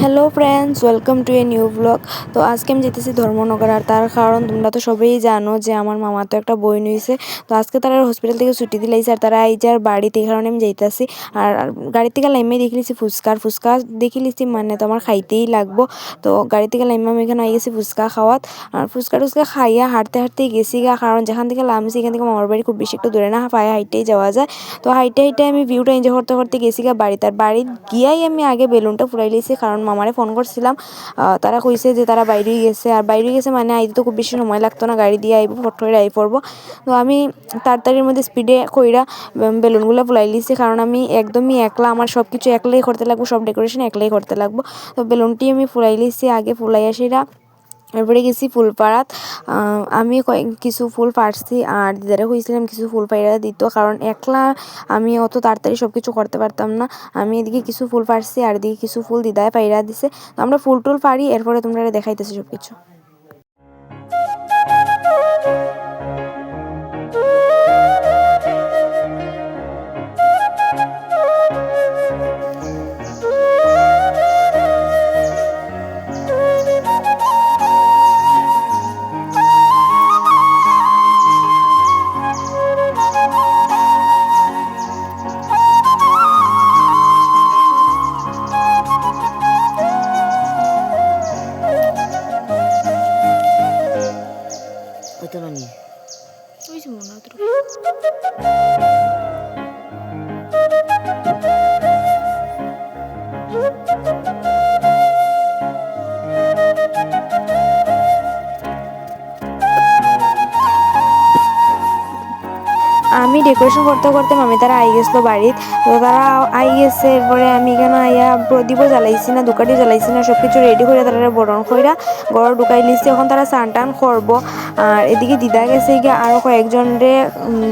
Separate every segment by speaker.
Speaker 1: Hello friends, welcome to a new blog. তো আজকে আমি যেতেছি ধর্মনগর। আর তার কারণ তোমরা তো সবাই জানো যে আমার মামা তো একটা বই নিয়েছে। তো আজকে তারা হসপিটাল থেকে ছুটি দিলাইছে আর তারা এই যার বাড়িতে, এই কারণে আমি যাইতেছি। আর গাড়ি থেকে লাইমে দেখি লিছি ফুচকা দেখি লিছি, মানে তো আমার খাইতেই লাগবো। তো গাড়ি থেকে লাইমে আমি এখানে আই গেছি ফুচকা খাওয়াত। আর ফুচকা খাইয়া হাঁটতে গেছি গা, কারণ যেখান থেকে নামছি এখান থেকে মামার বাড়ি খুব বেশি একটু দূরে না, পায়ে হাইটেই যাওয়া যায়। তো হাইটে আমি ভিউটা এনজয় করতে গেছি গা বাড়িতে। আর বাড়ি গিয়াই আমি আগে বেলুনটা ফুরাই লিছি, কারণ মামারে ফোন করছিলাম। তারা কইছে যে তারা বাইরেই গেছে। আর বাইরে গেছে মানে আইতে তো খুব বেশি সময় লাগতো না, গাড়ি দিয়ে আইব, ফট করে আই পড়বো। তো আমি তাড়াতাড়ির মধ্যে স্পিডে কইরা বেলুনগুলো ফুলাই লিছি, কারণ আমি একদমই একলা, আমার সব কিছু একলাই করতে লাগবো, সব ডেকোরেশন একলাই করতে লাগবো। তো বেলুনটি আমি ফুলাই লিছি আগে, ফুলাই আসিরা এরপরে গেছি ফুল পাড়াত। আমি কিছু ফুল পাড়ছি আর দিদারে হয়েছিলাম কিছু ফুল পাইরা দিত, কারণ একলা আমি অত তাড়াতাড়ি সব কিছু করতে পারতাম না। আমি এদিকে কিছু ফুল পাড়ছি আর এদিকে কিছু ফুল দিদায় পাইরা দিছে। তো আমরা ফুল টুল পাড়ি, এরপরে তোমরা দেখাইতেছি সব কিছু। আমি ডেকোরেশন করতে মামি তারা আই গেছিলো বাড়িতে। তো তারা আই গেছে, এরপরে আমি এখানে আইয়া প্রদীপও জ্বালাইছি না, দুকাটিও জ্বালাইছি না, সব কিছু রেডি করে তারা বরণ কইরা ঘর ঢুকাই লিছি। এখন তারা স্নান টান করবো। আর এদিকে দিদা গেছে গিয়ে আরও কয়েকজন রে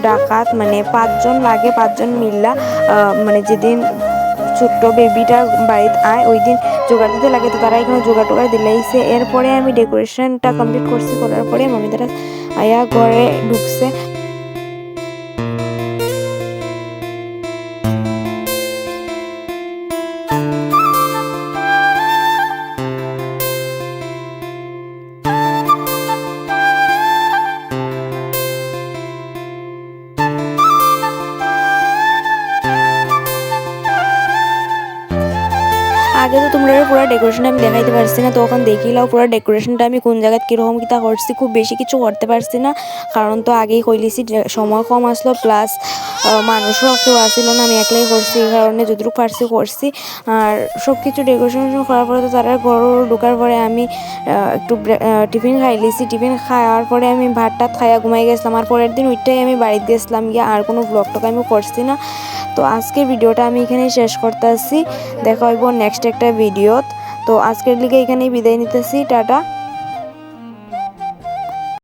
Speaker 1: ডাকাত, মানে 5 জন লাগে, 5 জন মিল্লা, মানে যেদিন ছোট্ট বেবিটা বাড়িতে আয় ওই দিন জোগাড় দিতে লাগে। তো তারা এখানে জোগাড় টোগাড় দিলাইছে। এরপরে আমি ডেকোরেশনটা কমপ্লিট করছি, করার পরে মামি তারা আয়া ঘরে ঢুকছে। আগে তো তোমরা পুরো ডেকোরেশন আমি দেখাইতে পারছি না, তখন দেখিলাও পুরো ডেকোরেশনটা আমি কোন জায়গায় কীরকম কিতা করছি। খুব বেশি কিছু করতে পারছি না, কারণ তো আগেই কইলিছি সময় কম আসলো, প্লাস মানুষও কেউ আসছিল না, আমি একলাই করছি, এই কারণে যতটুকু পারছি করছি। আর সব কিছু ডেকোরেশন করার পরে তো তারা ঘর ঢোকার পরে আমি একটু টিফিন খাইলিছি। টিফিন খাওয়ার পরে আমি ভাত টাত খাইয়া ঘুমাই গেছিলাম। আর পরের দিন ওইটাই আমি বাড়িতে গেছিলাম গিয়ে, আর কোনো ব্লগ টক আমি করছি না। তো আজকের ভিডিওটা আমি এখানেই শেষ করতেছি, দেখা হইব নেক্সট একটা ভিডিওত। তো আজকের লিগে এখানেই বিদায় নিতেছি, টাটা।